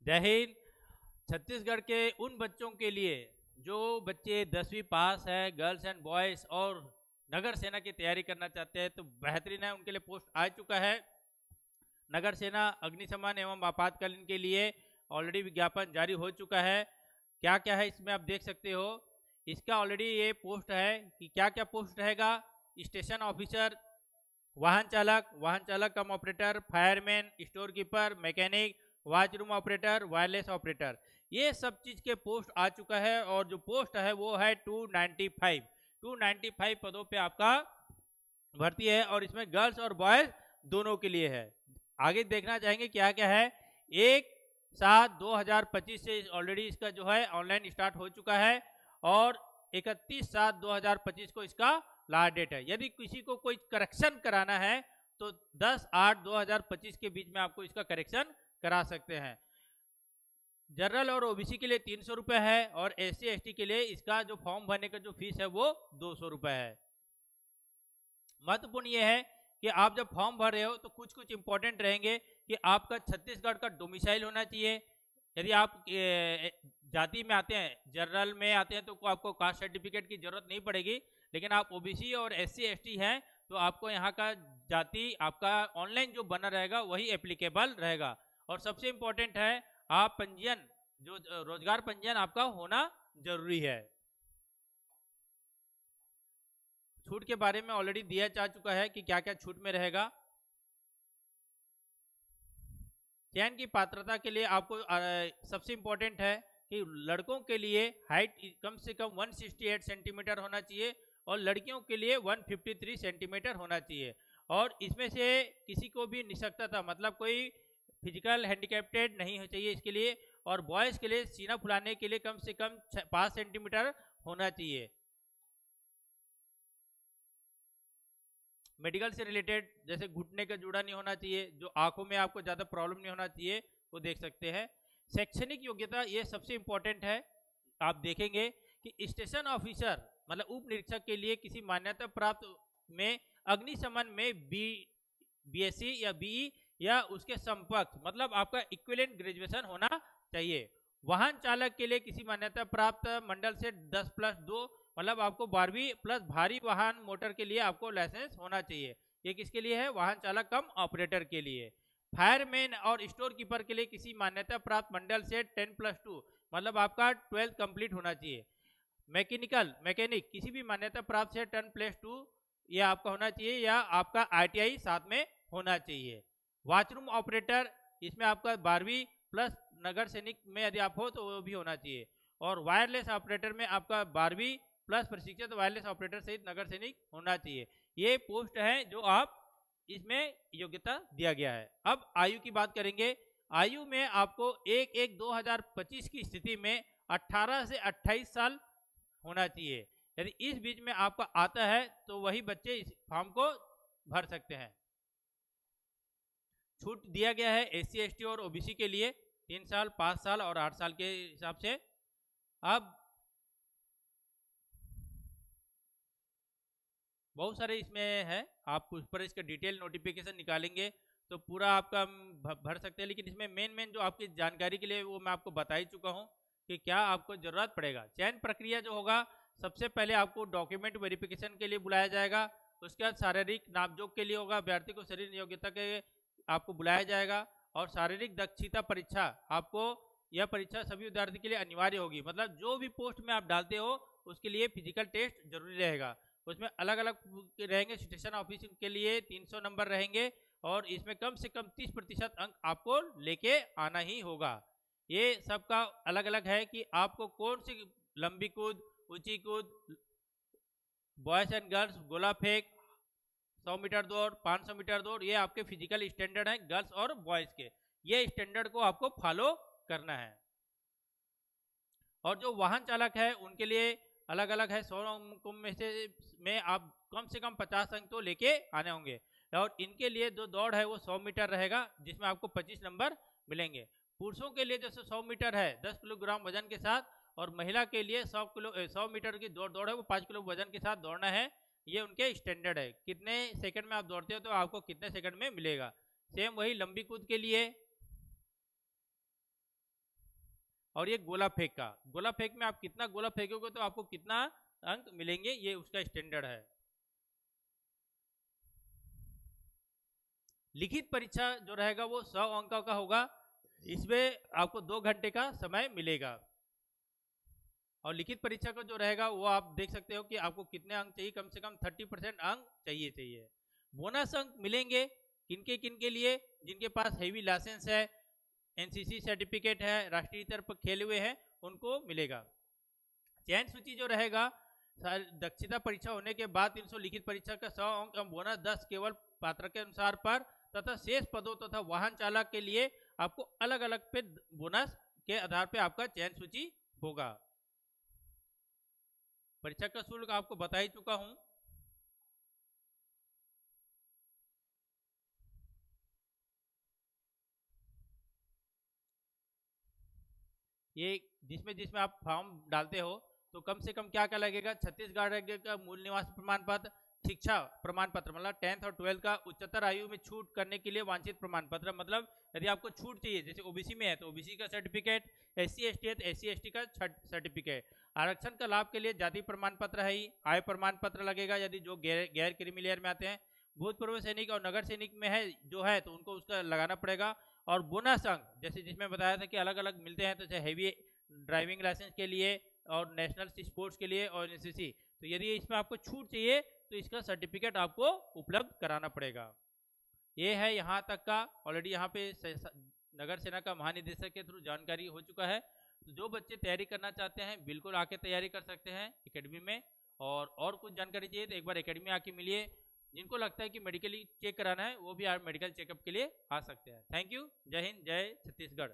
जय हिंद। छत्तीसगढ़ के उन बच्चों के लिए जो बच्चे 10वीं पास है, गर्ल्स एंड बॉयज़, और नगर सेना की तैयारी करना चाहते हैं तो बेहतरीन है, उनके लिए पोस्ट आ चुका है। नगर सेना अग्निशमन एवं आपातकालीन के लिए ऑलरेडी विज्ञापन जारी हो चुका है। क्या क्या है इसमें आप देख सकते हो। इसका ऑलरेडी ये पोस्ट है कि क्या क्या पोस्ट रहेगा। स्टेशन ऑफिसर, वाहन चालक कम operator, fireman, store keeper, mechanic, watch room operator, wireless operator, ये सब चीज़ के पोस्ट आ चुका है। और जो पोस्ट है वो है 295 पदों पे आपका भर्ती है, और इसमें गर्ल्स और बॉयज दोनों के लिए है। आगे देखना चाहेंगे क्या क्या है। 1/7/2025 से ऑलरेडी इसका जो है ऑनलाइन स्टार्ट हो चुका है, और 31/7/2025 को इसका लास्ट डेट है। यदि किसी को कोई करेक्शन कराना है तो 10/8/2025 के बीच में आपको इसका करेक्शन करा सकते हैं। जनरल और ओबीसी के लिए 300 रुपये है, और SC ST के लिए इसका जो फॉर्म भरने का जो फीस है वो 200 रुपये है। महत्वपूर्ण ये है कि आप जब फॉर्म भर रहे हो तो कुछ कुछ इंपॉर्टेंट रहेंगे कि आपका छत्तीसगढ़ का डोमिसाइल होना चाहिए। यदि आप जाति में आते हैं, जनरल में आते हैं, तो आपको कास्ट सर्टिफिकेट की जरूरत नहीं पड़ेगी, लेकिन आप ओबीसी और SC ST हैं तो आपको यहाँ का जाति आपका ऑनलाइन जो बना रहेगा वही एप्लीकेबल रहेगा। और सबसे इम्पोर्टेंट है, आप पंजीयन, जो रोजगार पंजीयन आपका होना जरूरी है। छूट के बारे में ऑलरेडी दिया जा चुका है कि क्या क्या छूट में रहेगा। चयन की पात्रता के लिए आपको सबसे इंपॉर्टेंट है कि लड़कों के लिए हाइट कम से कम 168 सेंटीमीटर होना चाहिए, और लड़कियों के लिए 153 सेंटीमीटर होना चाहिए। और इसमें से किसी को भी निःशक्तता, मतलब कोई फिजिकल हैंडिकैप्टेड नहीं हो चाहिए इसके लिए। और बॉयज़ के लिए सीना फुलाने के लिए कम से कम 5 सेंटीमीटर होना चाहिए। मेडिकल से रिलेटेड, जैसे घुटने का जुड़ा नहीं होना चाहिए, जो आंखों में आपको ज़्यादा प्रॉब्लम नहीं होना चाहिए, वो देख सकते हैं। शैक्षणिक योग्यता ये सबसे इम्पोर्टेंट है। आप देखेंगे कि स्टेशन ऑफिसर मतलब उप निरीक्षक के लिए किसी मान्यता प्राप्त में अग्निशमन में BSc या BE या उसके समकक्ष, मतलब आपका इक्विवेलेंट ग्रेजुएशन होना चाहिए। वाहन चालक के लिए किसी मान्यता प्राप्त मंडल से 10+2, मतलब आपको 12वीं प्लस भारी वाहन मोटर के लिए आपको लाइसेंस होना चाहिए। ये किसके लिए है? वाहन चालक कम ऑपरेटर के लिए। फायरमैन और स्टोर कीपर के लिए किसी मान्यता प्राप्त मंडल से 10+2, मतलब आपका 12th कंप्लीट होना चाहिए। मैकेनिक किसी भी मान्यता प्राप्त से 10+2 ये आपका होना चाहिए, या आपका ITI साथ में होना चाहिए। वॉचरूम ऑपरेटर, इसमें आपका 12वीं प्लस नगर सैनिक में यदि आप हो तो वो भी होना चाहिए। और वायरलेस ऑपरेटर में आपका 12वीं प्लस प्रशिक्षित वायरलेस ऑपरेटर सहित नगर सैनिक होना चाहिए। ये पोस्ट है जो आप इसमें योग्यता दिया गया है। अब आयु की बात करेंगे। आयु में आपको 1/1/2025 की स्थिति में 18 से 28 साल होना चाहिए। यदि इस बीच में आपका आता है तो वही बच्चे इस फॉर्म को भर सकते हैं। छूट दिया गया है SC ST और OBC के लिए 3 साल, 5 साल और 8 साल के हिसाब से। अब बहुत सारे इसमें है, आप उस पर इसका डिटेल नोटिफिकेशन निकालेंगे तो पूरा आपका भर सकते हैं, लेकिन इसमें मेन जो आपकी जानकारी के लिए वो मैं आपको बता ही चुका हूँ कि क्या आपको ज़रूरत पड़ेगा। चयन प्रक्रिया जो होगा, सबसे पहले आपको डॉक्यूमेंट वेरिफिकेशन के लिए बुलाया जाएगा। उसके बाद शारीरिक नापजोक के लिए होगा, अभ्यर्थी को शरीर योग्यता के आपको बुलाया जाएगा। और शारीरिक दक्षता परीक्षा, आपको यह परीक्षा सभी विद्यार्थी के लिए अनिवार्य होगी, मतलब जो भी पोस्ट में आप डालते हो उसके लिए फिजिकल टेस्ट जरूरी रहेगा। उसमें अलग अलग रहेंगे। स्टेशन ऑफिस के लिए 300 नंबर रहेंगे, और इसमें कम से कम 30% अंक आपको लेके आना ही होगा। ये सबका अलग अलग है कि आपको कौन सी लंबी कूद, ऊंची कूद, बॉयज एंड गर्ल्स, गोला फेंक, 100 मीटर दौड़, 500 मीटर दौड़, ये आपके फिजिकल स्टैंडर्ड हैं गर्ल्स और बॉयज के। ये स्टैंडर्ड को आपको फॉलो करना है। और जो वाहन चालक है उनके लिए अलग अलग है। 100 अंकों में आप कम से कम 50 अंक तो लेके आने होंगे। और इनके लिए जो दौड़ है वो 100 मीटर रहेगा, जिसमें आपको 25 नंबर मिलेंगे। पुरुषों के लिए जैसे 100 मीटर है 10 किलोग्राम वजन के साथ, और महिला के लिए 100 मीटर की दौड़ है वो 5 किलो वजन के साथ दौड़ना है। ये उनके स्टैंडर्ड है, कितने सेकंड में आप दौड़ते हो तो आपको कितने सेकंड में मिलेगा। सेम वही लंबी कूद के लिए और ये गोला फेंक का। गोला फेंक में आप कितना गोला फेंकोगे तो आपको कितना अंक मिलेंगे, ये उसका स्टैंडर्ड है। लिखित परीक्षा जो रहेगा वो 100 अंकों का होगा। इसमें आपको 2 घंटे का समय मिलेगा। और लिखित परीक्षा का जो रहेगा वो आप देख सकते हो कि आपको कितने अंक चाहिए, कम से कम 30% अंक चाहिए। बोनस अंक मिलेंगे किनके लिए, जिनके पास हेवी लाइसेंस है, एनसीसी सर्टिफिकेट है, राष्ट्रीय स्तर पर खेले हुए हैं, उनको मिलेगा। चयन सूची जो रहेगा, दक्षता परीक्षा होने के बाद 300 लिखित परीक्षा का 100 अंक बोनस 10 केवल पात्र के अनुसार पर तथा शेष पदों तथा वाहन चालक के लिए आपको अलग अलग पे बोनस के आधार पे आपका चयन सूची होगा। परीक्षा का शुल्क आपको बता ही चुका हूं। ये जिसमें आप फॉर्म डालते हो तो कम से कम क्या लगेगा, छत्तीसगढ़ राज्य का मूल निवास प्रमाण पत्र, शिक्षा प्रमाण पत्र मतलब 10th और 12th का, उच्चतर आयु में छूट करने के लिए वांछित प्रमाण पत्र, मतलब यदि आपको छूट चाहिए, जैसे ओबीसी में है तो ओबीसी का सर्टिफिकेट, SC ST है तो SC ST का सर्टिफिकेट, आरक्षण का लाभ के लिए जाति प्रमाण पत्र है ही, आय प्रमाण पत्र लगेगा यदि जो गैर क्रीमी लेयर में आते हैं, भूतपूर्व सैनिक और नगर सैनिक में है जो है तो उनको उसका लगाना पड़ेगा। और बोनस अंक जैसे जिसमें बताया था कि अलग अलग मिलते हैं, तो जैसे हैवी ड्राइविंग लाइसेंस के लिए और नेशनल स्पोर्ट्स के लिए और एनसीसी, तो यदि इसमें आपको छूट चाहिए तो इसका सर्टिफिकेट आपको उपलब्ध कराना पड़ेगा। ये है यहाँ तक का। ऑलरेडी यहाँ पे नगर सेना का महानिदेशक के थ्रू जानकारी हो चुका है। तो जो बच्चे तैयारी करना चाहते हैं बिल्कुल आके तैयारी कर सकते हैं एकेडमी में। और कुछ जानकारी चाहिए तो एक बार एकेडमी आके मिलिए। जिनको लगता है कि मेडिकली चेक कराना है वो भी आप मेडिकल चेकअप के लिए आ सकते हैं। Thank you. जय हिंद, जय छत्तीसगढ़।